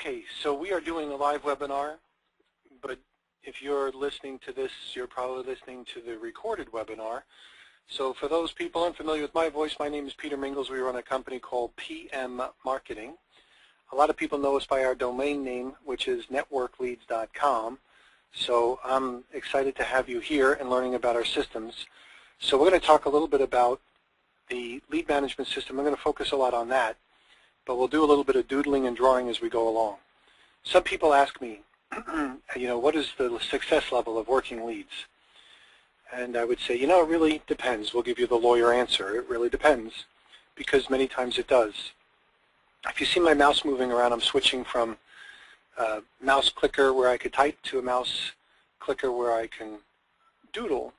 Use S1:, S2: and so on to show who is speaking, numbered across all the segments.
S1: Okay, so we are doing a live webinar, but if you're listening to this, you're probably listening to the recorded webinar. So for those people unfamiliar with my voice, my name is Peter Mingles. We run a company called PM Marketing. A lot of people know us by our domain name, which is NetworkLeads.com. So I'm excited to have you here and learning about our systems. So we're going to talk a little bit about the lead management system. We're going to focus a lot on that, but we'll do a little bit of doodling and drawing as we go along. Some people ask me, what is the success level of working leads? And I would say, it really depends. We'll give you the lawyer answer. It really depends, because many times it does. If you see my mouse moving around, I'm switching from a mouse clicker where I could type to a mouse clicker where I can doodle.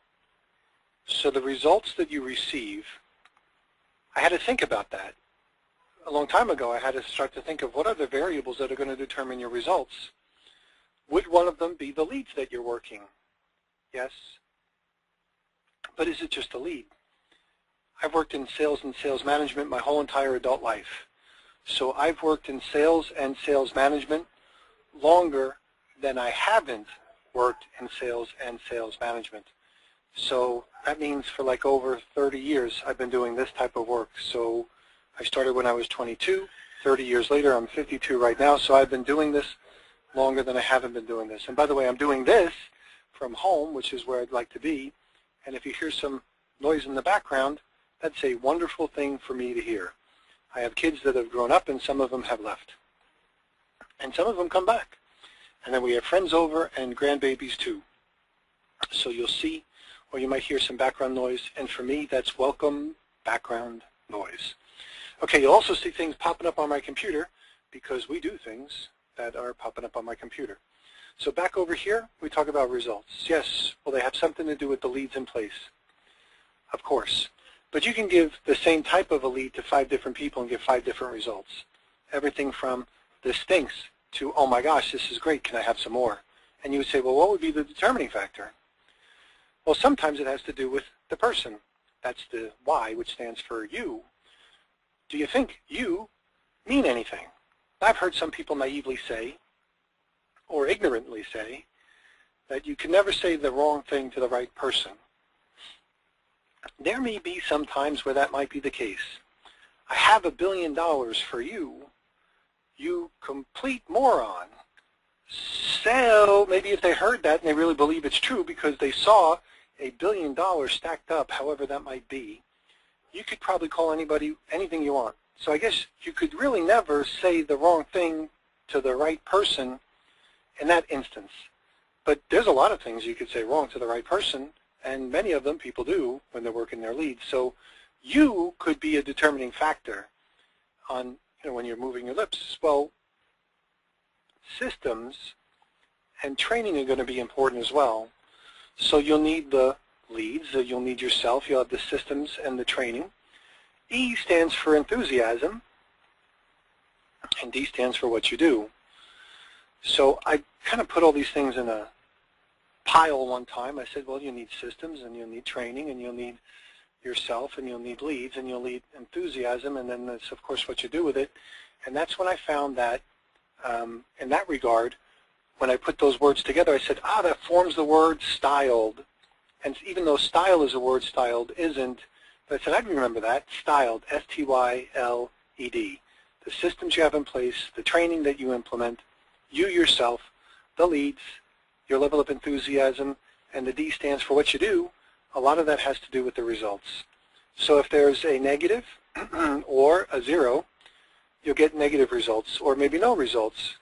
S1: So the results that you receive, I had to think about that. A long time ago, I had to start to think of what are the variables that are going to determine your results. Would one of them be the leads that you're working? Yes. But is it just a lead? I've worked in sales and sales management my whole entire adult life. So I've worked in sales and sales management longer than I haven't worked in sales and sales management. So that means for like over 30 years I've been doing this type of work. So I started when I was 22. 30 years later, I'm 52 right now, so I've been doing this longer than I haven't been doing this. And by the way, I'm doing this from home, which is where I'd like to be. And if you hear some noise in the background, that's a wonderful thing for me to hear. I have kids that have grown up, and some of them have left. And some of them come back. And then we have friends over and grandbabies too. So you'll see, or you might hear some background noise. And for me, that's welcome background noise. Okay, you'll also see things popping up on my computer because we do things that are popping up on my computer. So back over here, we talk about results. Yes, well, they have something to do with the leads in place, of course. But you can give the same type of a lead to 5 different people and get 5 different results. Everything from this stinks to, oh my gosh, this is great, can I have some more? And you would say, well, what would be the determining factor? Well, sometimes it has to do with the person. That's the Y, which stands for you. Do you think you mean anything? I've heard some people naively say, or ignorantly say, that you can never say the wrong thing to the right person. There may be some times where that might be the case. I have $1 billion for you, you complete moron. So maybe if they heard that and they really believe it's true because they saw $1 billion stacked up, however that might be, you could probably call anybody anything you want. So I guess you could really never say the wrong thing to the right person in that instance. But there's a lot of things you could say wrong to the right person, and many of them people do when they're working their leads. So you could be a determining factor on when you're moving your lips. Well, systems and training are going to be important as well. So you'll need the leads, you'll need yourself, you'll have the systems and the training. E stands for enthusiasm, and D stands for what you do. So I kind of put all these things in a pile one time. I said, well, you need systems, and you'll need training, and you'll need yourself, and you'll need leads, and you'll need enthusiasm, and then that's, of course, what you do with it. And that's when I found that, in that regard, when I put those words together, I said, that forms the word styled. And even though style is a word, styled isn't, but I said I'd remember that, styled, S-T-Y-L-E-D. The systems you have in place, the training that you implement, you yourself, the leads, your level of enthusiasm, and the D stands for what you do. A lot of that has to do with the results. So if there's a negative or a 0, you'll get negative results, or maybe no results.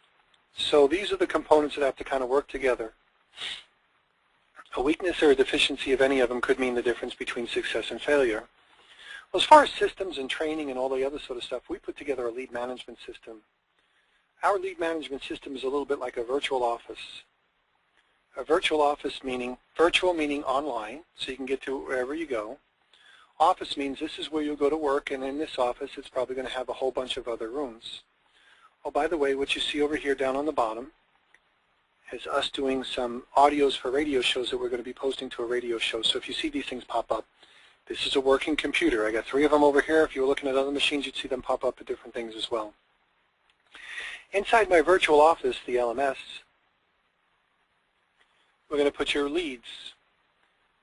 S1: So these are the components that have to kind of work together. A weakness or a deficiency of any of them could mean the difference between success and failure. Well, as far as systems and training and all the other sort of stuff, we put together a lead management system. Our lead management system is a little bit like a virtual office. A virtual office meaning, virtual meaning online, so you can get to wherever you go. Office means this is where you'll go to work, and in this office it's probably going to have a whole bunch of other rooms. Oh, by the way, what you see over here down on the bottom is us doing some audios for radio shows that we're going to be posting to a radio show. So if you see these things pop up, this is a working computer. I got 3 of them over here. If you were looking at other machines, you'd see them pop up at different things as well. Inside my virtual office, the LMS, we're going to put your leads.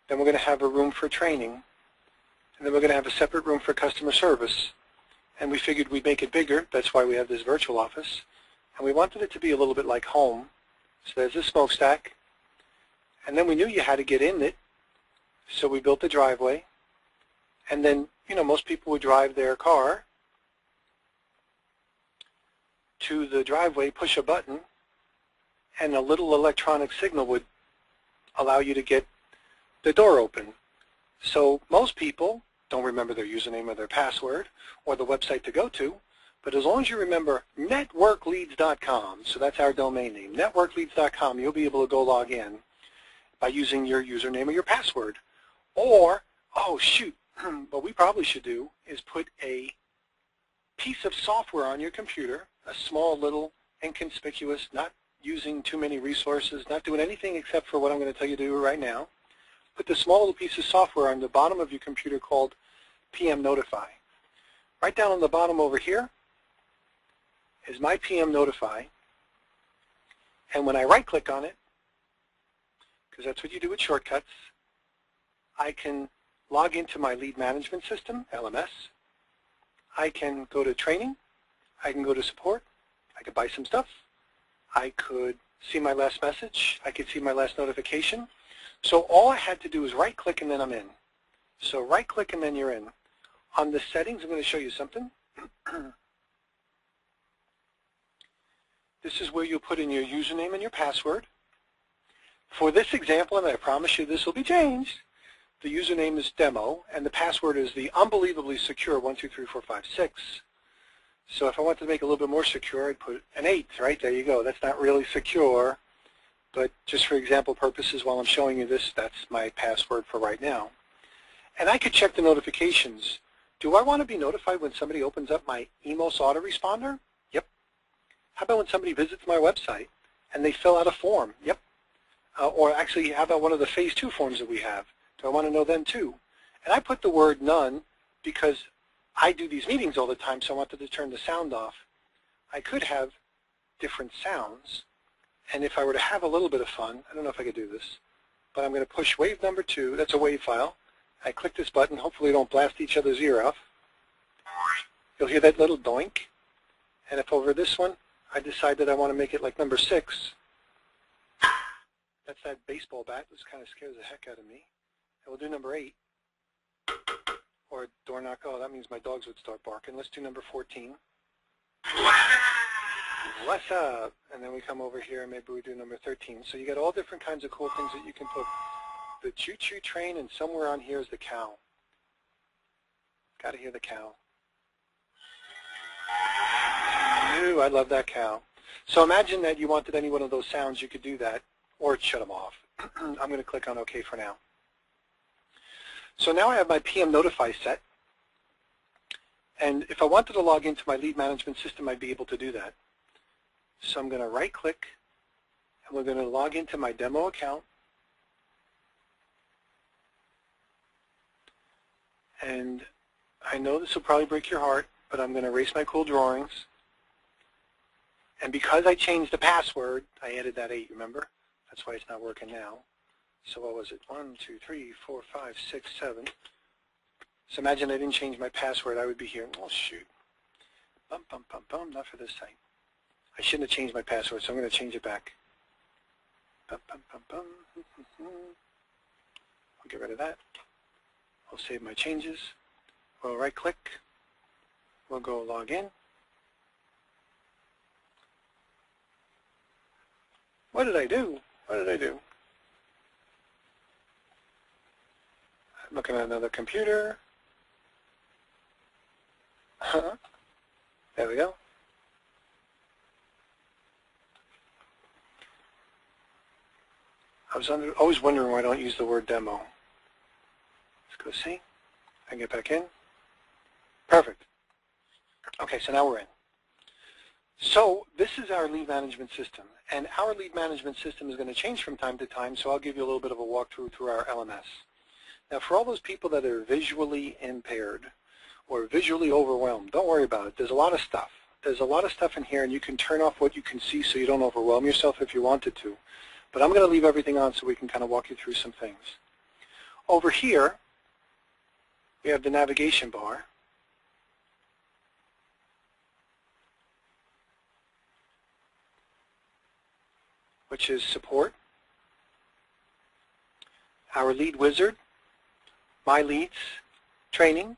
S1: Then we're going to have a room for training. And then we're going to have a separate room for customer service. And we figured we'd make it bigger. That's why we have this virtual office. And we wanted it to be a little bit like home. So there's this smokestack. And then we knew you had to get in it. So we built the driveway. And then, you know, most people would drive their car to the driveway, push a button, and a little electronic signal would allow you to get the door open. So most people don't remember their username or their password or the website to go to, but as long as you remember NetworkLeads.com, so that's our domain name, NetworkLeads.com, you'll be able to go log in by using your username or your password. Or, oh shoot, what we probably should do is put a piece of software on your computer, a small little inconspicuous, not using too many resources, not doing anything except for what I'm going to tell you to do right now. Put the small little piece of software on the bottom of your computer called PM Notify. Right down on the bottom over here is my PM Notify. And when I right-click on it, because that's what you do with shortcuts, I can log into my lead management system, LMS. I can go to training. I can go to support. I could buy some stuff. I could see my last message. I could see my last notification. So all I had to do is right-click and then I'm in. So right-click and then you're in. On the settings, I'm going to show you something. This is where you'll put in your username and your password. For this example, and I promise you this will be changed, the username is demo and the password is the unbelievably secure 123456. So if I wanted to make it a little bit more secure, I'd put an 8, right? There you go. That's not really secure, but just for example purposes, while I'm showing you this, that's my password for right now. And I could check the notifications. Do I want to be notified when somebody opens up my Emos autoresponder? Yep. How about when somebody visits my website and they fill out a form? Yep. Or actually, how about one of the phase 2 forms that we have? Do I want to know them too? And I put the word none because I do these meetings all the time, so I wanted to turn the sound off. I could have different sounds, and if I were to have a little bit of fun, I don't know if I could do this, but I'm going to push wave number 2. That's a wave file. I click this button. Hopefully we don't blast each other's ear off. You'll hear that little doink. And if over this one, I decide that I want to make it like number 6, that's that baseball bat, which kind of scares the heck out of me. And we'll do number 8. Or door knock. Oh, that means my dogs would start barking. Let's do number 14. What's up? And then we come over here and maybe we do number 13. So you got all different kinds of cool things that you can put. The choo-choo train, and somewhere on here is the cow. Got to hear the cow. Ooh, I love that cow. So imagine that you wanted any one of those sounds, you could do that, or shut them off. I'm going to click on OK for now. So now I have my PM Notify set, and if I wanted to log into my lead management system, I'd be able to do that. So I'm going to right-click, and we're going to log into my demo account, and I know this will probably break your heart, but I'm going to erase my cool drawings, and because I changed the password, I added that 8, remember? That's why it's not working now. So what was it? 1, 2, 3, 4, 5, 6, 7. So imagine I didn't change my password. I would be here. Oh, shoot. Bum, bum, bum, bum. Not for this site. I shouldn't have changed my password, so I'm going to change it back. Bum, bum, bum, bum. I'll get rid of that. I'll save my changes. We'll right-click. We'll go log in. What did I do? What did I do? Looking at another computer. There we go. I was always wondering why I don't use the word demo. Let's go see. I can get back in. Perfect. Okay, so now we're in. So this is our lead management system, and our lead management system is going to change from time to time, so I'll give you a little bit of a walkthrough through our LMS. Now for all those people that are visually impaired or visually overwhelmed, don't worry about it. There's a lot of stuff. there's a lot of stuff in here, and you can turn off what you can see so you don't overwhelm yourself if you wanted to. But I'm going to leave everything on so we can kind of walk you through some things. Over here, we have the navigation bar. Which is support, our lead wizard, my leads, training,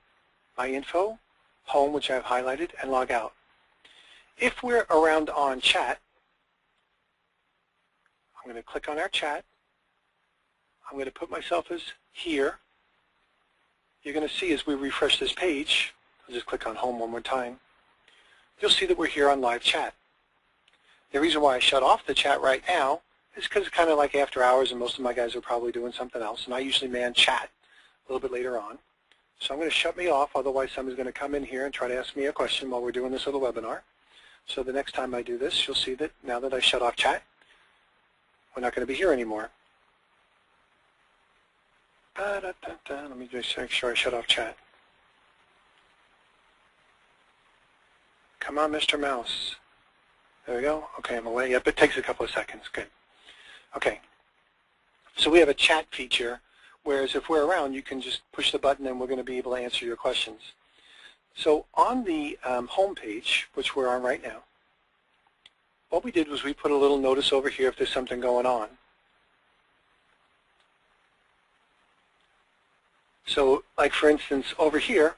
S1: my info, home, which I've highlighted, and log out. If we're around on chat, I'm going to click on our chat. I'm going to put myself as here. You're going to see as we refresh this page, I'll just click on home one more time, you'll see that we're here on live chat. The reason why I shut off the chat right now is because it's kind of like after hours and most of my guys are probably doing something else, and I usually man chat a little bit later on. So I'm going to shut me off, otherwise somebody's going to come in here and try to ask me a question while we're doing this little webinar. So the next time I do this, you'll see that now that I shut off chat, we're not going to be here anymore. Let me just make sure I shut off chat. Come on, Mr. Mouse. There we go. Okay, I'm away. Yep, it takes a couple of seconds. Good. Okay. So we have a chat feature, whereas if we're around, you can just push the button and we're going to be able to answer your questions. So on the home page, which we're on right now, what we did was we put a little notice over here if there's something going on. So like for instance, over here,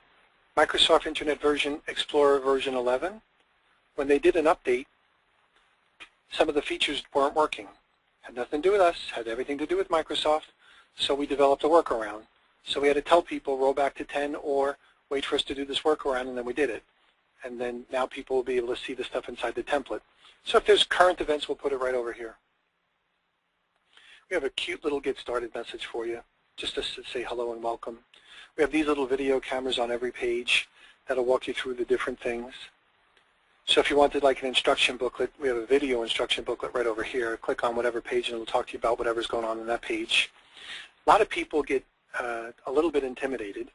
S1: Microsoft Internet Explorer version 11, when they did an update, some of the features weren't working. Had nothing to do with us, had everything to do with Microsoft, so we developed a workaround. So we had to tell people roll back to 10 or wait for us to do this workaround, and then we did it. And then now people will be able to see the stuff inside the template. So if there's current events, we'll put it right over here. We have a cute little get started message for you, just to say hello and welcome. We have these little video cameras on every page that'll walk you through the different things. So if you wanted like an instruction booklet, we have a video instruction booklet right over here. Click on whatever page and it'll talk to you about whatever's going on in that page. A lot of people get a little bit intimidated,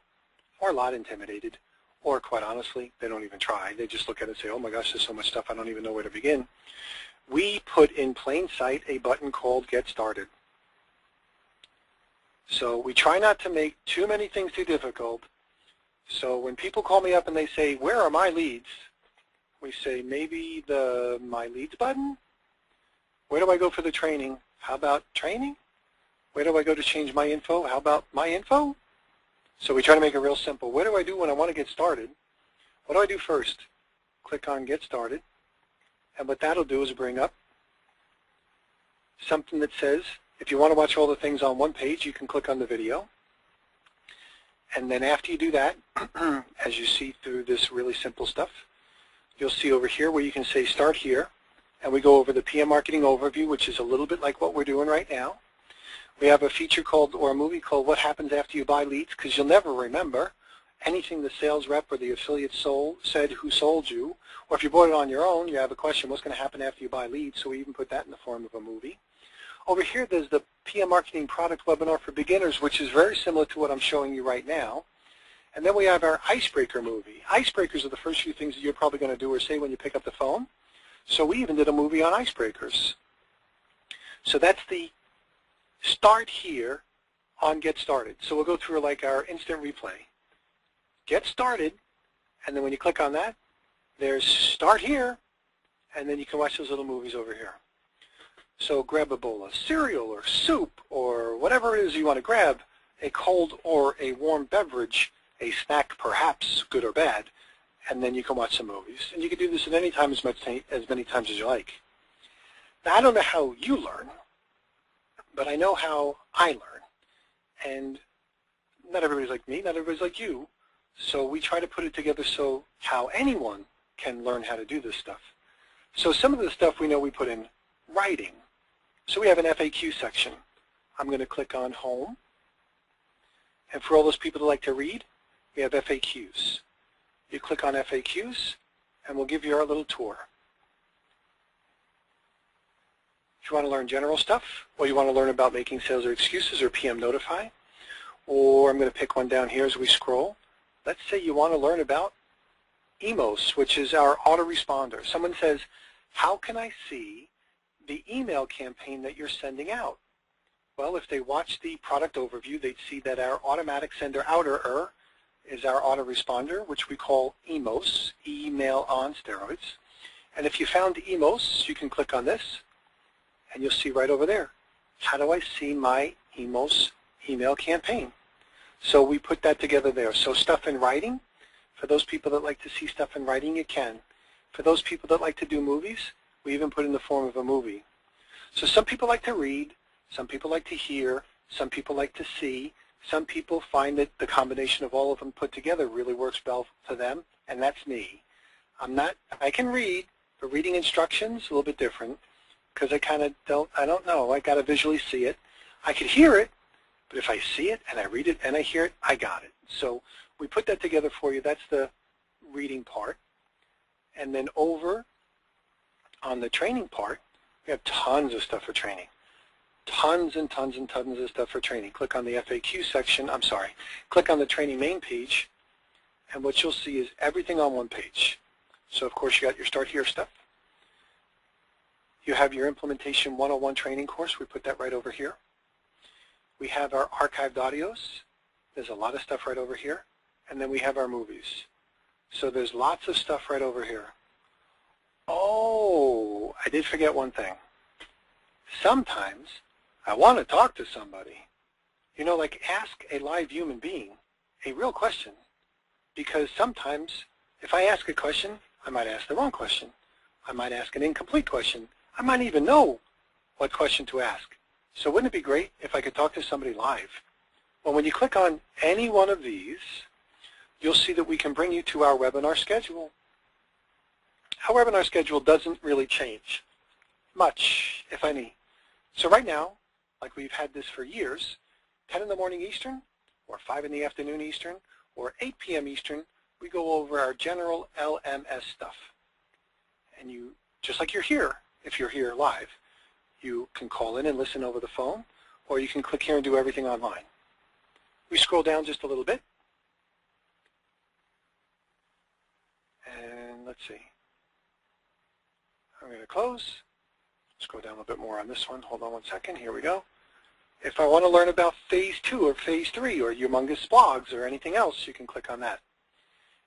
S1: or a lot intimidated, or quite honestly, they don't even try. They just look at it and say, oh my gosh, there's so much stuff, I don't even know where to begin. We put in plain sight a button called Get Started. So we try not to make too many things too difficult. So when people call me up and they say, where are my leads? We say, maybe the My Leads button? Where do I go for the training? How about training? Where do I go to change my info? How about my info? So we try to make it real simple. What do I do when I want to get started? What do I do first? Click on Get Started. And what that'll do is bring up something that says, if you want to watch all the things on one page, you can click on the video. And then after you do that, as you see through this really simple stuff, you'll see over here where you can say start here, and we go over the PM marketing overview, which is a little bit like what we're doing right now. We have a feature called, or a movie called What Happens After You Buy Leads, because you'll never remember anything the sales rep or the affiliate said who sold you, or if you bought it on your own, you have a question, what's going to happen after you buy leads, so we even put that in the form of a movie. Over here there's the PM Marketing Product Webinar for Beginners, which is very similar to what I'm showing you right now. And then we have our icebreaker movie. Icebreakers are the first few things that you're probably going to do or say when you pick up the phone. So we even did a movie on icebreakers. So that's the start here on Get Started. So we'll go through like our instant replay. Get Started, and then when you click on that, there's Start Here, and then you can watch those little movies over here. So grab a bowl of cereal or soup or whatever it is you want to grab, a cold or a warm beverage, a snack perhaps, good or bad, and then you can watch some movies. And you can do this at any time as many times as you like. Now I don't know how you learn, but I know how I learn. And not everybody's like me, not everybody's like you. So we try to put it together so how anyone can learn how to do this stuff. So some of the stuff we know we put in writing. So we have an FAQ section. I'm going to click on Home. And for all those people that like to read, we have FAQs. You click on FAQs, and we'll give you our little tour. If you want to learn general stuff, or you want to learn about making sales or excuses or PM Notify, or I'm going to pick one down here as we scroll. Let's say you want to learn about EMOS, which is our autoresponder. Someone says, how can I see the email campaign that you're sending out? Well, if they watch the product overview, they'd see that our automatic sender outer is our autoresponder, which we call EMOS, email on steroids. And if you found EMOS, you can click on this, and you'll see right over there, how do I see my EMOS email campaign? So we put that together there. So stuff in writing, for those people that like to see stuff in writing, you can. For those people that like to do movies, we even put in the form of a movie. So some people like to read, some people like to hear, some people like to see, some people find that the combination of all of them put together really works well for them, and that's me. I can read, but reading instructions a little bit different, because I don't know, I got to visually see it. I could hear it, but if I see it and I read it and I hear it, I got it. So we put that together for you. That's the reading part. And then over on the training part, we have tons of stuff for training. Tons and tons and tons of stuff for training. Click on the F.A.Q section, click on the training main page, and what you'll see is everything on one page. So of course you got your Start Here stuff. You have your Implementation 101 training course. We put that right over here. We have our archived audios. There's a lot of stuff right over here. And then we have our movies. So there's lots of stuff right over here. Oh, I did forget one thing. Sometimes I want to talk to somebody. You know, like ask a live human being a real question. Because sometimes if I ask a question, I might ask the wrong question. I might ask an incomplete question. I might even know what question to ask. So wouldn't it be great if I could talk to somebody live? Well, when you click on any one of these, you'll see that we can bring you to our webinar schedule. Our webinar schedule doesn't really change much, if any. So right now, like we've had this for years, 10 in the morning Eastern, or 5 in the afternoon Eastern, or 8 p.m. Eastern, we go over our general LMS stuff. And you, just like you're here, if you're here live, you can call in and listen over the phone, or you can click here and do everything online. We scroll down just a little bit, and let's see. I'm going to close. Let's go down a little bit more on this one. Hold on one second. Here we go. If I want to learn about Phase 2 or Phase 3 or humongous blogs or anything else, you can click on that.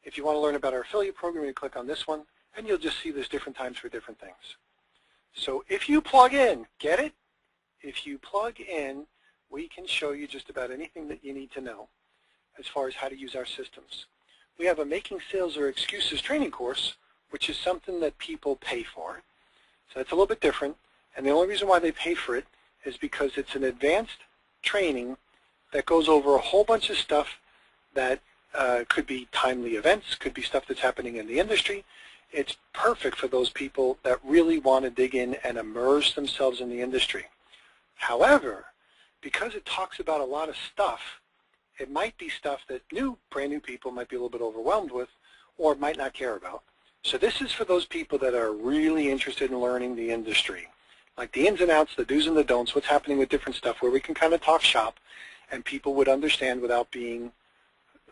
S1: If you want to learn about our affiliate program, you click on this one, and you'll just see there's different times for different things. So if you plug in, get it? If you plug in, we can show you just about anything that you need to know as far as how to use our systems. We have a Making Sales or Excuses training course, which is something that people pay for. So it's a little bit different, and the only reason why they pay for it is because it's an advanced training that goes over a whole bunch of stuff that could be timely events, could be stuff that's happening in the industry. It's perfect for those people that really want to dig in and immerse themselves in the industry. However, because it talks about a lot of stuff, it might be stuff that brand new people might be a little bit overwhelmed with or might not care about. So this is for those people that are really interested in learning the industry, like the ins and outs, the do's and the don'ts, what's happening with different stuff, where we can kind of talk shop and people would understand without being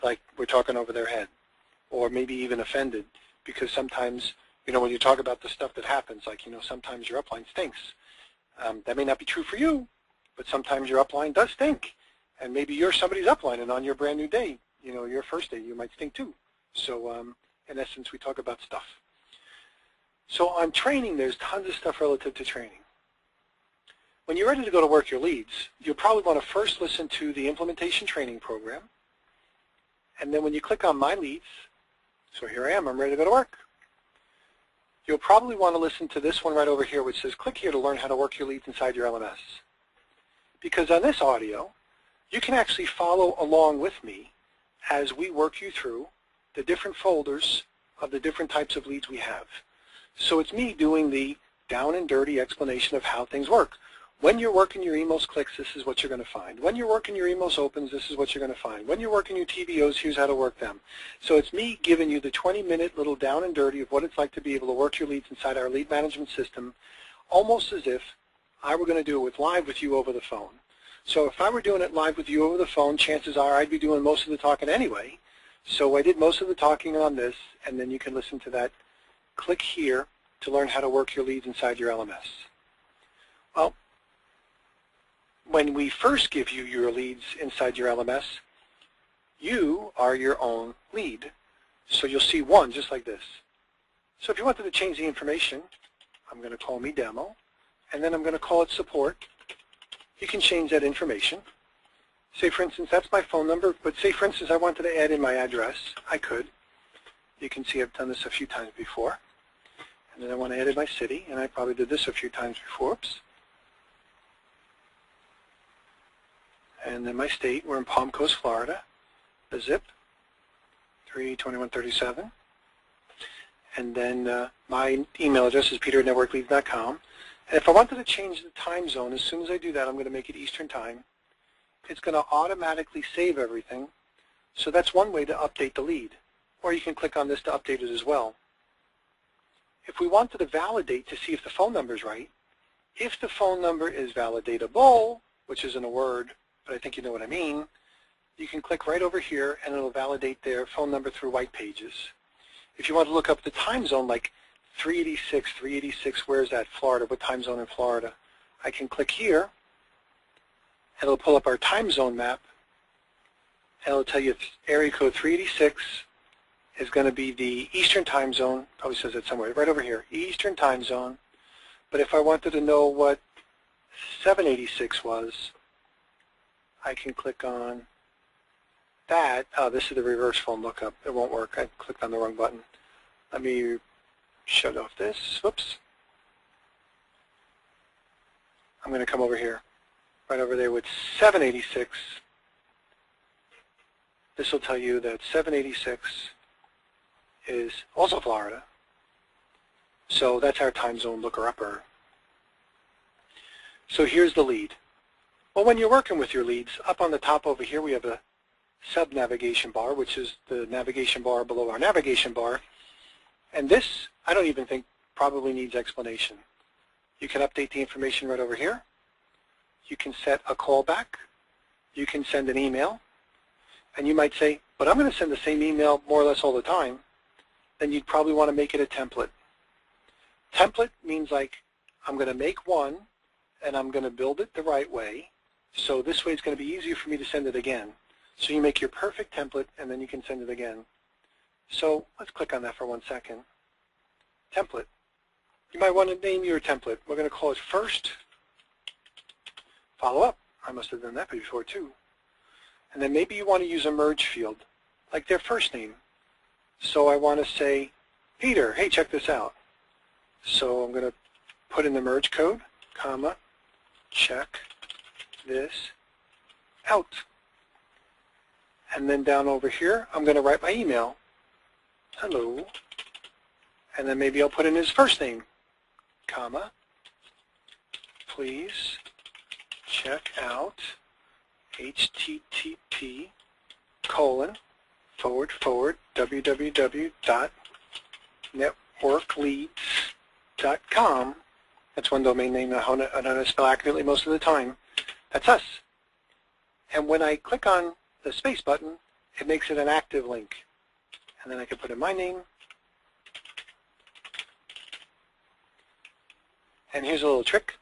S1: like we're talking over their head or maybe even offended. Because sometimes, when you talk about the stuff that happens, like, sometimes your upline stinks. That may not be true for you, but sometimes your upline does stink. And maybe you're somebody's upline, and on your brand new day, your first day, you might stink too. So in essence, we talk about stuff. So on training, there's tons of stuff relative to training. When you're ready to go to work your leads, you'll probably want to first listen to the implementation training program. And then when you click on My Leads, so here I am, I'm ready to go to work. You'll probably want to listen to this one right over here, which says click here to learn how to work your leads inside your LMS. Because on this audio, you can actually follow along with me as we work you through the different folders of the different types of leads we have. So it's me doing the down and dirty explanation of how things work. When you're working your EMOS clicks, this is what you're going to find. When you're working your EMOS opens, this is what you're going to find. When you're working your TBOs, here's how to work them. So it's me giving you the 20-minute little down and dirty of what it's like to be able to work your leads inside our lead management system, almost as if I were going to do it live with you over the phone. So if I were doing it live with you over the phone, chances are I'd be doing most of the talking anyway. So I did most of the talking on this, and then you can listen to that. Click here to learn how to work your leads inside your LMS. Well, when we first give you your leads inside your LMS, you are your own lead. So you'll see one just like this. So if you wanted to change the information, I'm going to call me demo, and then I'm going to call it support. You can change that information. Say, for instance, that's my phone number, but say, for instance, I wanted to add in my address. I could. You can see I've done this a few times before. And then I want to add in my city, and I probably did this a few times before. Oops. And then my state, we're in Palm Coast, Florida. The zip, 32137. And then my email address is peter@networkleads.com. And if I wanted to change the time zone, as soon as I do that, I'm going to make it Eastern Time. It's going to automatically save everything. So that's one way to update the lead. Or you can click on this to update it as well. If we wanted to validate to see if the phone number is right, if the phone number is validatable, which isn't a word, but I think you know what I mean, you can click right over here and it'll validate their phone number through white pages. If you want to look up the time zone, like 386, where is that? Florida, what time zone in Florida? I can click here, and it'll pull up our time zone map, and it'll tell you area code 386 is going to be the Eastern time zone. Probably says it somewhere, right over here, Eastern time zone. But if I wanted to know what 786 was, I can click on that. Oh, this is the reverse phone lookup. It won't work. I clicked on the wrong button. Let me shut off this. Whoops. I'm going to come over here, right over there with 786. This will tell you that 786 is also Florida. So that's our time zone looker-upper. So here's the lead. Well, when you're working with your leads, up on the top over here we have a sub-navigation bar, which is the navigation bar below our navigation bar. And this, I don't even think, probably needs explanation. You can update the information right over here. You can set a callback. You can send an email. And you might say, but I'm going to send the same email more or less all the time. Then you'd probably want to make it a template. Template means like, I'm going to make one, and I'm going to build it the right way. So this way it's going to be easier for me to send it again. So you make your perfect template, and then you can send it again. So let's click on that for 1 second. Template. You might want to name your template. We're going to call it first follow-up. I must have done that before too. And then maybe you want to use a merge field, like their first name. So I want to say, Peter, hey, check this out. So I'm going to put in the merge code, comma, check this out. And then down over here, I'm going to write my email. Hello. And then maybe I'll put in his first name, comma, please check out http://www.networkleads.com. That's one domain name I don't know how to spell accurately most of the time. That's us. And when I click on the space button, it makes it an active link. And then I can put in my name. And here's a little trick.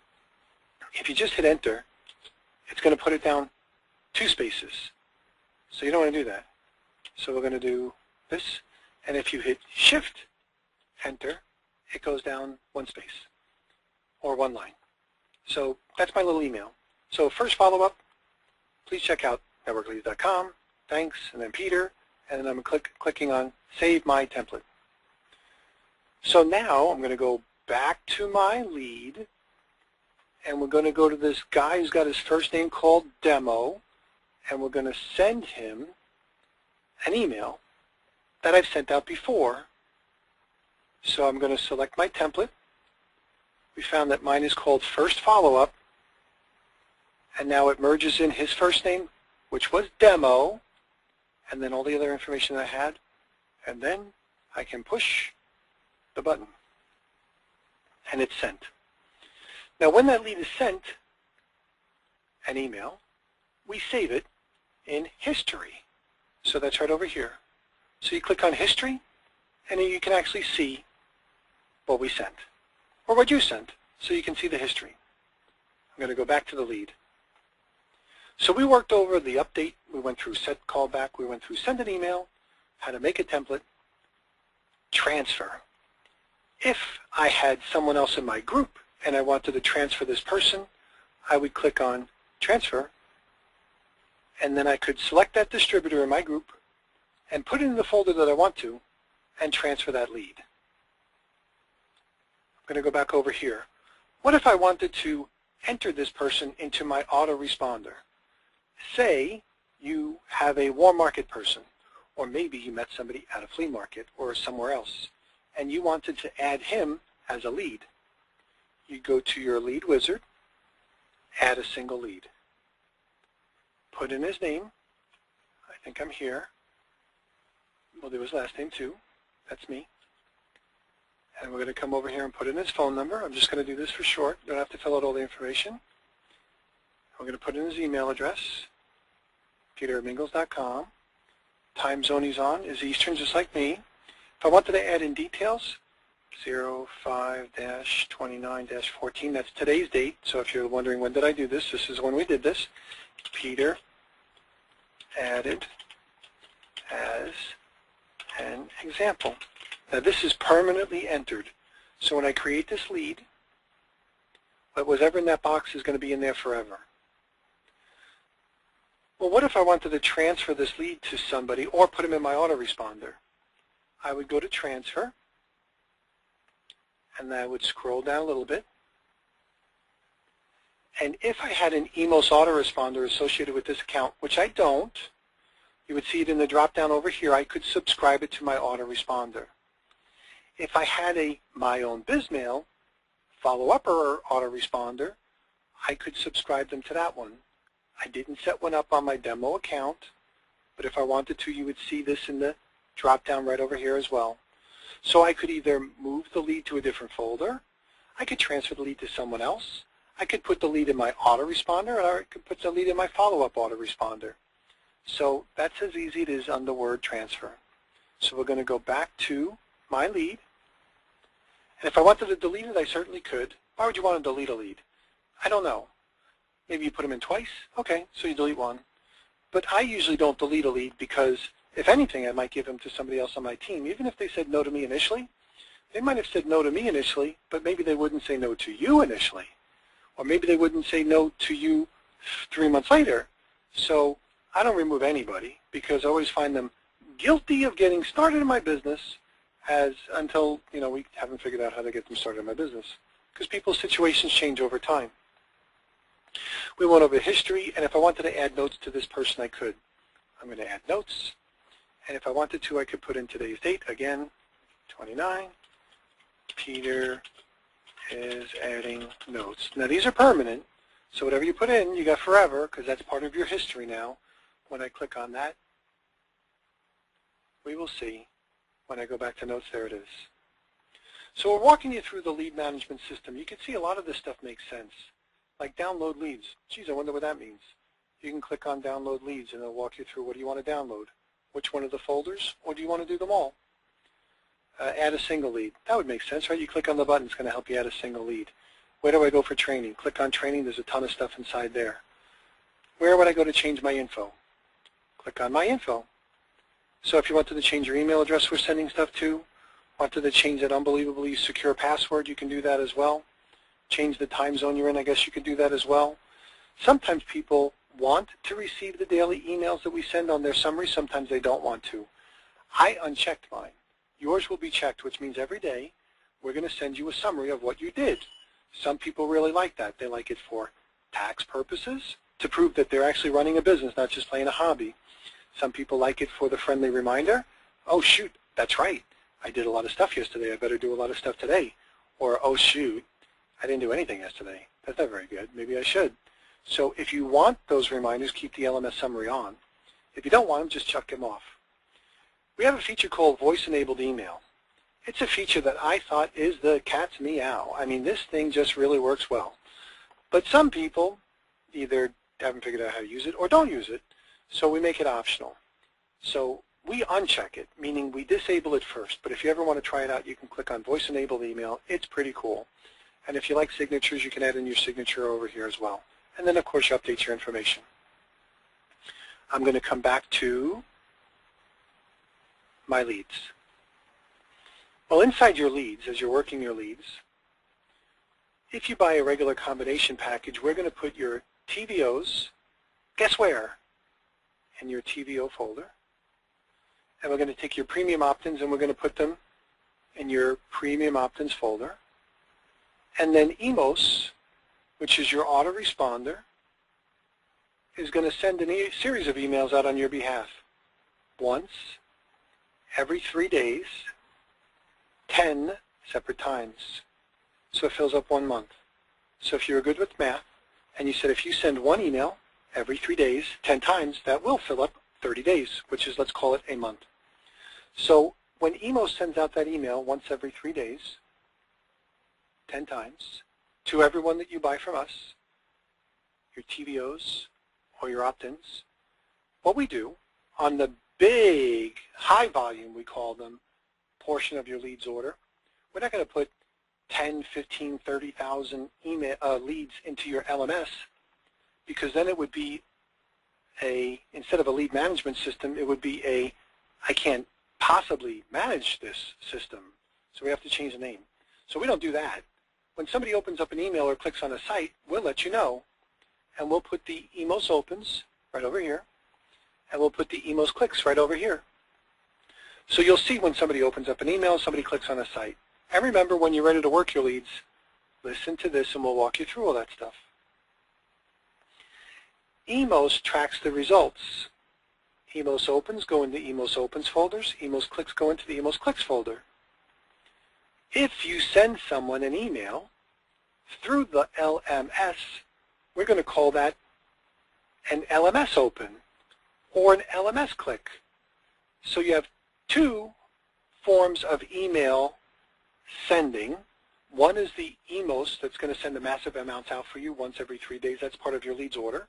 S1: If you just hit enter, it's going to put it down 2 spaces. So you don't want to do that. So we're going to do this. And if you hit shift, enter, it goes down 1 space or 1 line. So that's my little email. So first follow-up, please check out networkleads.com. Thanks, and then Peter, and then I'm clicking on Save My Template. So now I'm going to go back to my lead, and we're going to go to this guy who's got his first name called Demo, and we're going to send him an email that I've sent out before. So I'm going to select my template. We found that mine is called First Follow-Up, and now it merges in his first name, which was Demo, and then all the other information I had, and then I can push the button, and it's sent. Now when that lead is sent, an email, we save it in history. So that's right over here. So you click on History, and then you can actually see what we sent, or what you sent, so you can see the history. I'm going to go back to the lead. So we worked over the update, we went through set callback, we went through send an email, how to make a template, transfer. If I had someone else in my group and I wanted to transfer this person, I would click on transfer, and then I could select that distributor in my group and put it in the folder that I want to and transfer that lead. I'm going to go back over here. What if I wanted to enter this person into my autoresponder? Say you have a warm market person, or maybe you met somebody at a flea market or somewhere else, and you wanted to add him as a lead. You go to your lead wizard, add a single lead. Put in his name. I think I'm here. We'll do his last name too. That's me. And we're going to come over here and put in his phone number. I'm just going to do this for short. You don't have to fill out all the information. We're going to put in his email address, petermingles.com. Time zone he's on is Eastern, just like me. If I wanted to add in details, 05-29-14, that's today's date. So if you're wondering when did I do this, this is when we did this. Peter added as an example. Now this is permanently entered. So when I create this lead, whatever in that box is going to be in there forever. Well, what if I wanted to transfer this lead to somebody or put him in my autoresponder? I would go to transfer, and I would scroll down a little bit. And if I had an Emos autoresponder associated with this account, which I don't, you would see it in the drop-down over here. I could subscribe it to my autoresponder. If I had a My Own Bizmail follow-up or autoresponder, I could subscribe them to that one. I didn't set one up on my demo account, but if I wanted to, you would see this in the drop-down right over here as well. So I could either move the lead to a different folder, I could transfer the lead to someone else, I could put the lead in my autoresponder, or I could put the lead in my follow-up autoresponder. So that's as easy as it is on the word transfer. So we're going to go back to my lead. And if I wanted to delete it, I certainly could. Why would you want to delete a lead? I don't know. Maybe you put them in twice. Okay, so you delete one. But I usually don't delete a lead because, if anything, I might give them to somebody else on my team. Even if they said no to me initially, they might have said no to me initially, but maybe they wouldn't say no to you initially. Or maybe they wouldn't say no to you 3 months later. So I don't remove anybody because I always find them guilty of getting started in my business until we haven't figured out how to get them started in my business, because people's situations change over time. We went over history, and if I wanted to add notes to this person, I could. I'm going to add notes, and if I wanted to, I could put in today's date, again, 29. Peter is adding notes. Now these are permanent, so whatever you put in, you got forever, because that's part of your history now. When I click on that, we will see when I go back to notes, there it is. So we're walking you through the lead management system. You can see a lot of this stuff makes sense. Like download leads. Geez, I wonder what that means. You can click on download leads and it'll walk you through what do you want to download, which one of the folders, or do you want to do them all? Add a single lead. That would make sense, right? You click on the button, it's going to help you add a single lead. Where do I go for training? Click on training, there's a ton of stuff inside there. Where would I go to change my info? Click on my info. So if you wanted to change your email address we're sending stuff to, wanted to change that unbelievably secure password, you can do that as well. Change the time zone you're in, I guess you could do that as well. Sometimes people want to receive the daily emails that we send on their summary, sometimes they don't want to. I unchecked mine. Yours will be checked, which means every day we're going to send you a summary of what you did. Some people really like that. They like it for tax purposes, to prove that they're actually running a business, not just playing a hobby. Some people like it for the friendly reminder. Oh, shoot, that's right. I did a lot of stuff yesterday. I better do a lot of stuff today. Or, oh, shoot, I didn't do anything yesterday. That's not very good. Maybe I should. So if you want those reminders, keep the LMS summary on. If you don't want them, just chuck them off. We have a feature called Voice-Enabled Email. It's a feature that I thought is the cat's meow. I mean, this thing just really works well. But some people either haven't figured out how to use it or don't use it, so we make it optional. So we uncheck it, meaning we disable it first. But if you ever want to try it out, you can click on Voice Enabled Email. It's pretty cool. And if you like signatures, you can add in your signature over here as well. And then, of course, you update your information. I'm going to come back to my leads. Well, inside your leads, as you're working your leads, if you buy a regular combination package, we're going to put your TVOs, guess where? In your TVO folder. And we're going to take your premium opt-ins and we're going to put them in your premium opt-ins folder. And then EMOS, which is your autoresponder, is going to send a series of emails out on your behalf. Once, every 3 days, 10 separate times. So it fills up 1 month. So if you're good with math, and you said if you send one email every 3 days, 10 times, that will fill up 30 days, which is, let's call it, a month. So when EMOS sends out that email once every 3 days, 10 times, to everyone that you buy from us, your TVOs or your opt-ins, what we do on the big, high volume, we call them, portion of your leads order, we're not going to put 10, 15, 30,000 leads into your LMS, because then it would be instead of a lead management system, it would be I can't possibly manage this system, so we have to change the name. So we don't do that. When somebody opens up an email or clicks on a site, we'll let you know, and we'll put the EMOS opens right over here, and we'll put the EMOS clicks right over here. So you'll see when somebody opens up an email, somebody clicks on a site. And remember, when you're ready to work your leads, listen to this and we'll walk you through all that stuff. EMOS tracks the results. EMOS opens go into EMOS opens folders. EMOS clicks go into the EMOS clicks folder. If you send someone an email through the LMS, we're going to call that an LMS open or an LMS click. So you have two forms of email sending. One is the EMOS that's going to send the massive amounts out for you once every 3 days. That's part of your leads order.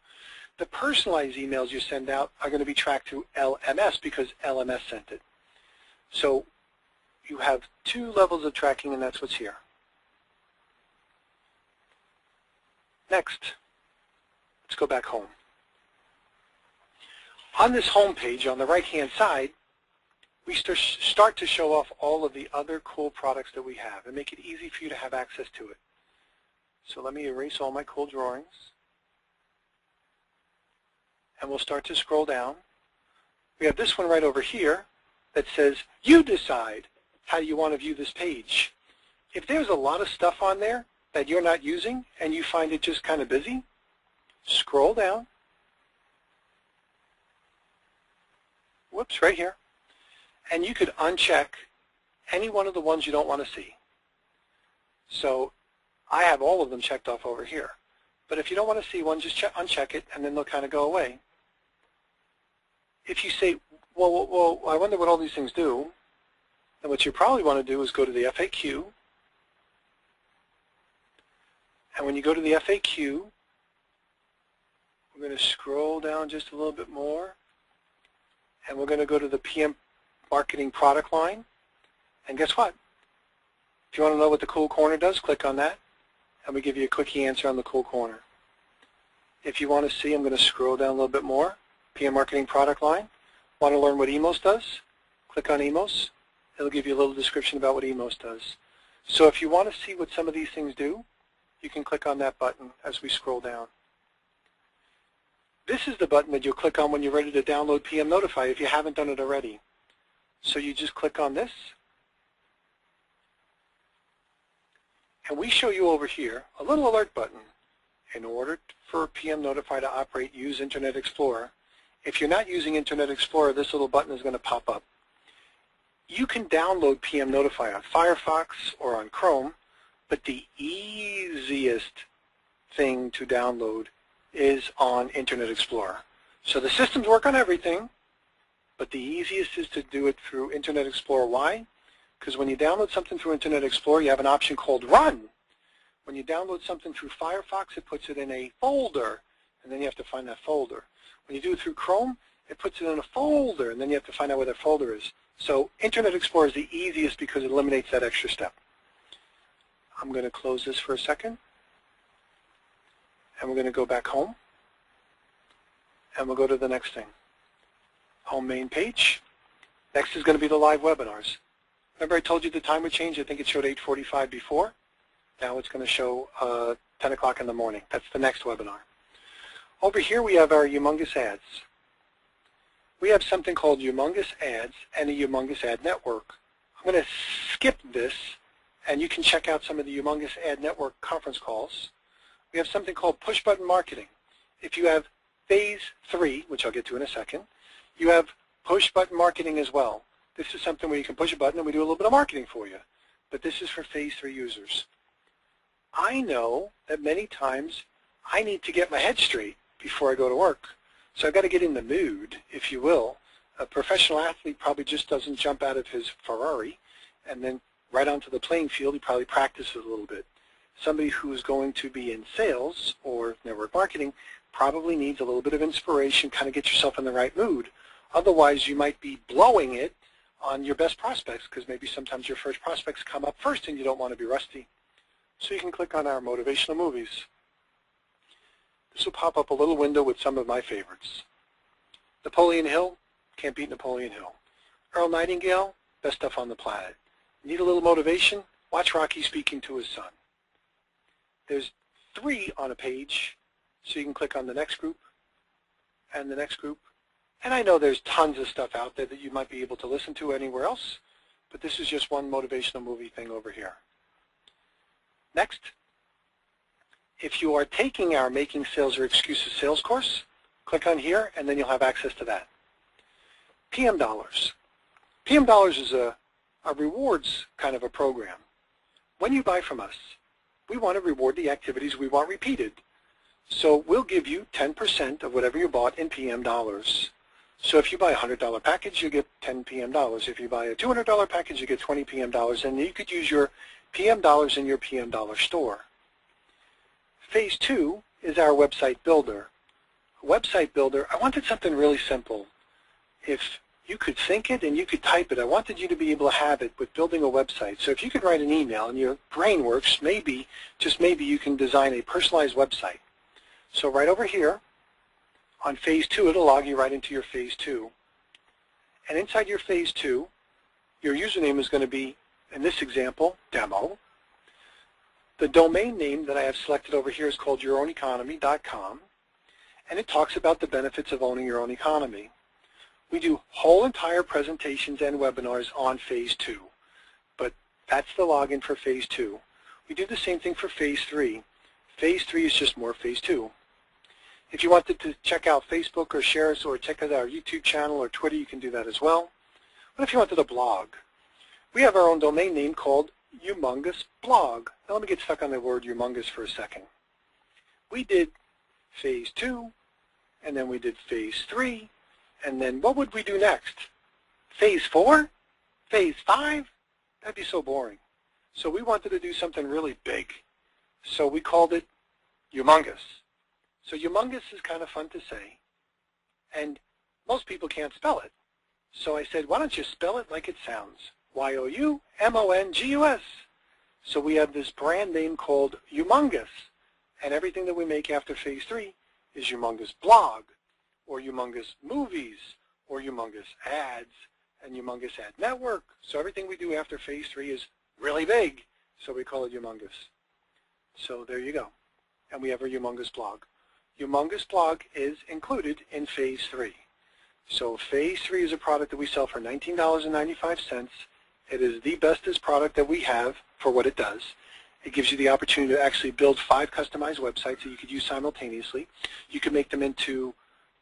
S1: The personalized emails you send out are going to be tracked through LMS because LMS sent it. So you have two levels of tracking, and that's what's here. Next, let's go back home. On this home page, on the right-hand side, we start to show off all of the other cool products that we have and make it easy for you to have access to it. So let me erase all my cool drawings. And we'll start to scroll down. We have this one right over here that says, you decide how you want to view this page. If there's a lot of stuff on there that you're not using and you find it just kind of busy, scroll down. Whoops, right here. And you could uncheck any one of the ones you don't want to see. So I have all of them checked off over here. But if you don't want to see one, just uncheck it, and then they'll kind of go away. If you say, well, I wonder what all these things do, then what you probably want to do is go to the F.A.Q. And when you go to the F.A.Q, we're going to scroll down just a little bit more, and we're going to go to the PM Marketing product line. And guess what? If you want to know what the cool corner does, click on that, and we give you a quickie answer on the cool corner. If you want to see, I'm going to scroll down a little bit more. PM Marketing product line. Want to learn what EMOS does? Click on EMOS. It'll give you a little description about what EMOS does. So if you want to see what some of these things do, you can click on that button as we scroll down. This is the button that you'll click on when you're ready to download PM Notify if you haven't done it already. So you just click on this, and we show you over here a little alert button. In order for PM Notify to operate, use Internet Explorer. If you're not using Internet Explorer, this little button is going to pop up. You can download PM Notify on Firefox or on Chrome, but the easiest thing to download is on Internet Explorer. So the systems work on everything, but the easiest is to do it through Internet Explorer. Why? Because when you download something through Internet Explorer, you have an option called Run. When you download something through Firefox, it puts it in a folder, and then you have to find that folder. When you do it through Chrome, it puts it in a folder, and then you have to find out where that folder is. So Internet Explorer is the easiest because it eliminates that extra step. I'm going to close this for a second, and we're going to go back home, and we'll go to the next thing. Home main page. Next is going to be the live webinars. Remember I told you the time would change? I think it showed 8:45 before. Now it's going to show 10 o'clock in the morning. That's the next webinar. Over here we have our humongous ads. We have something called humongous ads and a humongous ad network. I'm going to skip this, and you can check out some of the humongous ad network conference calls. We have something called push button marketing. If you have phase 3, which I'll get to in a second, you have push button marketing as well. This is something where you can push a button and we do a little bit of marketing for you. But this is for phase 3 users. I know that many times I need to get my head straight before I go to work. So I've got to get in the mood, if you will. A professional athlete probably just doesn't jump out of his Ferrari and then right onto the playing field. He probably practices a little bit. Somebody who's going to be in sales or network marketing probably needs a little bit of inspiration, kind of get yourself in the right mood. Otherwise, you might be blowing it on your best prospects because maybe sometimes your first prospects come up first and you don't want to be rusty. So you can click on our motivational movies. This will pop up a little window with some of my favorites. Napoleon Hill, can't beat Napoleon Hill. Earl Nightingale, best stuff on the planet. Need a little motivation? Watch Rocky speaking to his son. There's 3 on a page, so you can click on the next group and the next group. And I know there's tons of stuff out there that you might be able to listen to anywhere else, but this is just one motivational movie thing over here. Next, if you are taking our Making Sales or Excuses sales course, click on here and then you'll have access to that. PM Dollars. PM Dollars is a rewards kind of a program. When you buy from us, we want to reward the activities we want repeated. So we'll give you 10% of whatever you bought in PM Dollars. So if you buy a $100 package, you get 10 PM Dollars. If you buy a $200 package, you get 20 PM Dollars, and you could use your PM Dollars in your PM Dollar store. Phase 2 is our website builder. Website builder, I wanted something really simple. If you could think it and you could type it, I wanted you to be able to have it with building a website. So if you could write an email and your brain works, maybe, just maybe, you can design a personalized website. So right over here, on phase 2, it'll log you right into your phase 2. And inside your phase 2, your username is going to be, in this example, demo. The domain name that I have selected over here is called yourown.economy.com, and it talks about the benefits of owning your own economy. We do whole entire presentations and webinars on phase 2, but that's the login for phase 2. We do the same thing for phase 3. Phase 3 is just more phase 2. If you wanted to check out Facebook or share us or check out our YouTube channel or Twitter, you can do that as well. What if you wanted a blog? We have our own domain name called Humongous Blog. Now let me get stuck on the word humongous for a second. We did phase 2, and then we did phase 3, and then what would we do next? Phase 4? Phase 5? That'd be so boring. So we wanted to do something really big. So we called it Humongous. So humongous is kind of fun to say, and most people can't spell it. So I said, why don't you spell it like it sounds? Y-O-U-M-O-N-G-U-S. So we have this brand name called Humongous, and everything that we make after phase 3 is Humongous Blog, or Humongous Movies, or Humongous Ads, and Humongous Ad Network. So everything we do after phase 3 is really big, so we call it Humongous. So there you go. And we have our Humongous Blog. Humongous Blog is included in phase 3. So phase 3 is a product that we sell for $19.95. It is the bestest product that we have for what it does. It gives you the opportunity to actually build 5 customized websites that you could use simultaneously. You can make them into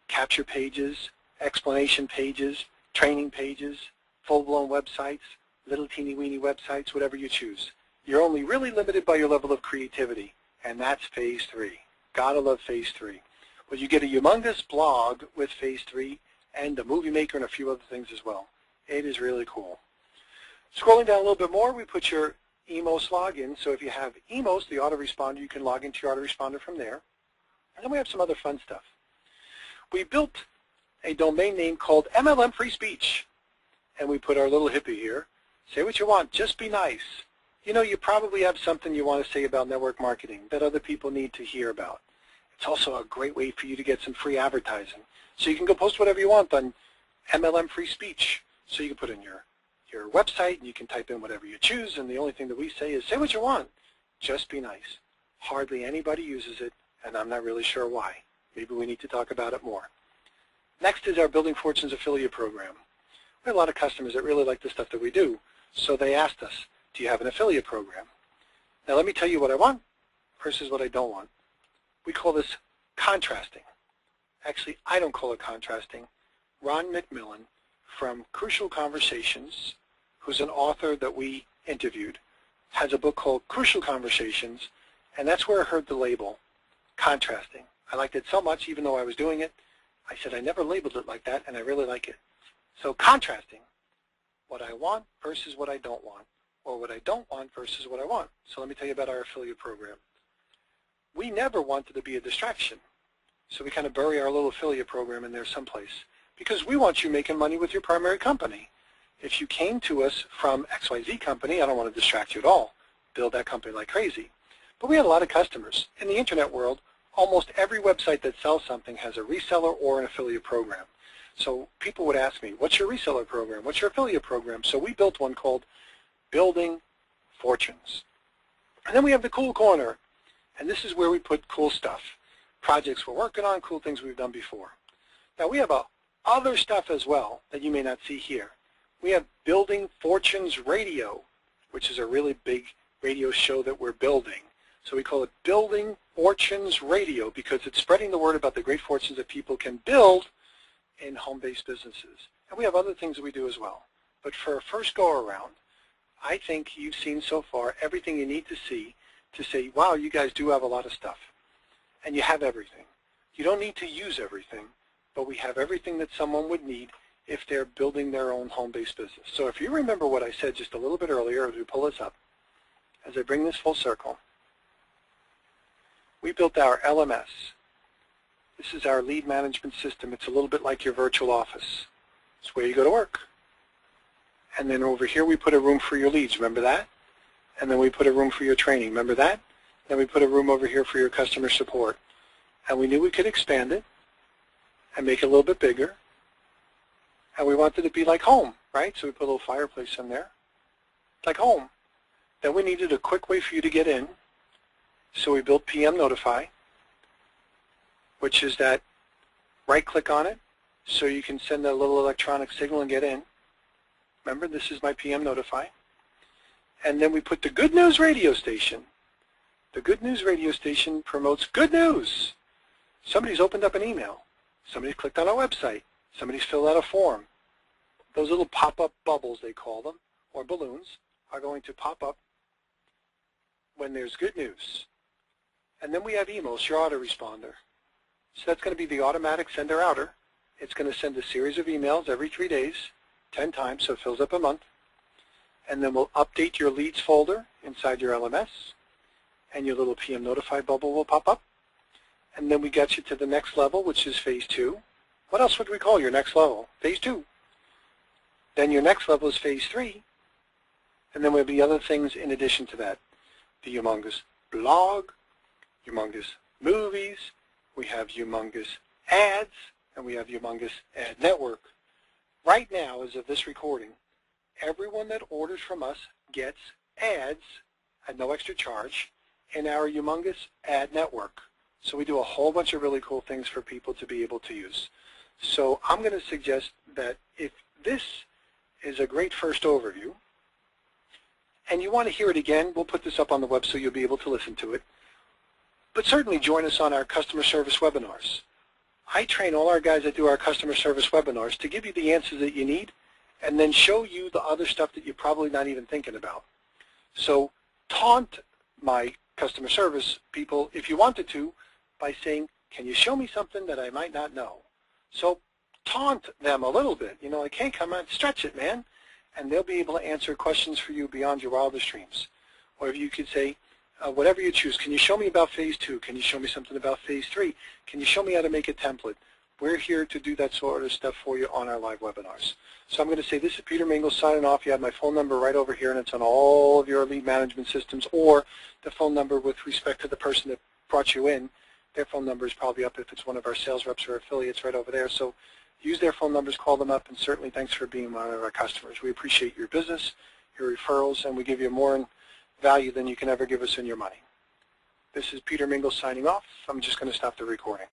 S1: capture pages, explanation pages, training pages, full-blown websites, little teeny-weeny websites, whatever you choose. You're only really limited by your level of creativity, and that's phase 3. Gotta love phase 3. Well, you get a humongous blog with phase 3 and a movie maker and a few other things as well. It is really cool. Scrolling down a little bit more, we put your EMOS login. So if you have EMOS, the autoresponder, you can log into your autoresponder from there. And then we have some other fun stuff. We built a domain name called MLM Free Speech. And we put our little hippie here. Say what you want, just be nice. You know, you probably have something you want to say about network marketing that other people need to hear about. It's also a great way for you to get some free advertising. So you can go post whatever you want on MLM Free Speech. So you can put in your website, and you can type in whatever you choose, and the only thing that we say is say what you want, just be nice. Hardly anybody uses it, and I'm not really sure why. Maybe we need to talk about it more. Next is our Building Fortunes affiliate program. We have a lot of customers that really like the stuff that we do, so they asked us, do you have an affiliate program? Now let me tell you what I want versus what I don't want. We call this contrasting. Actually, I don't call it contrasting. Ron McMillan from Crucial Conversations, who's an author that we interviewed, has a book called Crucial Conversations, and that's where I heard the label, contrasting. I liked it so much, even though I was doing it, I said I never labeled it like that, and I really like it. So contrasting, what I want versus what I don't want, or what I don't want versus what I want. So let me tell you about our affiliate program. We never wanted to be a distraction, so we kind of bury our little affiliate program in there someplace, because we want you making money with your primary company. If you came to us from XYZ company, I don't want to distract you at all. Build that company like crazy. But we had a lot of customers. In the internet world, almost every website that sells something has a reseller or an affiliate program. So people would ask me, what's your reseller program? What's your affiliate program? So we built one called Building Fortunes. And then we have the cool corner. And this is where we put cool stuff. Projects we're working on, cool things we've done before. Now we have other stuff as well that you may not see here. We have Building Fortunes Radio, which is a really big radio show that we're building. So we call it Building Fortunes Radio because it's spreading the word about the great fortunes that people can build in home-based businesses. And we have other things that we do as well. But for a first go-around, I think you've seen so far everything you need to see to say, wow, you guys do have a lot of stuff. And you have everything. You don't need to use everything, but we have everything that someone would need if they're building their own home-based business. So if you remember what I said just a little bit earlier as we pull this up, as I bring this full circle, we built our LMS. This is our lead management system. It's a little bit like your virtual office. It's where you go to work. And then over here we put a room for your leads. Remember that? And then we put a room for your training. Remember that? Then we put a room over here for your customer support. And we knew we could expand it and make it a little bit bigger. And we wanted it to be like home, right? So we put a little fireplace in there, like home. Then we needed a quick way for you to get in. So we built PM Notify, which is that right-click on it so you can send a little electronic signal and get in. Remember, this is my PM Notify. And then we put the Good News radio station. The Good News radio station promotes good news. Somebody's opened up an email. Somebody's clicked on our website. Somebody's filled out a form. Those little pop-up bubbles, they call them, or balloons, are going to pop up when there's good news. And then we have emails, your autoresponder. So that's going to be the automatic sender-outer. It's going to send a series of emails every 3 days, 10 times, so it fills up a month. And then we'll update your leads folder inside your LMS, and your little PM Notify bubble will pop up. And then we get you to the next level, which is phase 2. What else would we call your next level? Phase 2. Then your next level is phase 3. And then there'll be other things in addition to that. The humongous blog, humongous movies, we have humongous ads, and we have humongous ad network. Right now, as of this recording, everyone that orders from us gets ads at no extra charge in our humongous ad network. So we do a whole bunch of really cool things for people to be able to use. So I'm going to suggest that if this is a great first overview, and you want to hear it again, we'll put this up on the web so you'll be able to listen to it. But certainly join us on our customer service webinars. I train all our guys that do our customer service webinars to give you the answers that you need and then show you the other stuff that you're probably not even thinking about. So taunt my customer service people, if you wanted to, by saying, can you show me something that I might not know? So taunt them a little bit, you know, like, hey, come on, stretch it, man. And they'll be able to answer questions for you beyond your wildest dreams. Or if you could say, whatever you choose, can you show me about phase 2? Can you show me something about phase 3? Can you show me how to make a template? We're here to do that sort of stuff for you on our live webinars. So I'm going to say, this is Peter Mingles signing off. You have my phone number right over here, and it's on all of your lead management systems, or the phone number with respect to the person that brought you in. Their phone number is probably up if it's one of our sales reps or affiliates right over there. So use their phone numbers, call them up, and certainly thanks for being one of our customers. We appreciate your business, your referrals, and we give you more value than you can ever give us in your money. This is Peter Mingles signing off. I'm just going to stop the recording.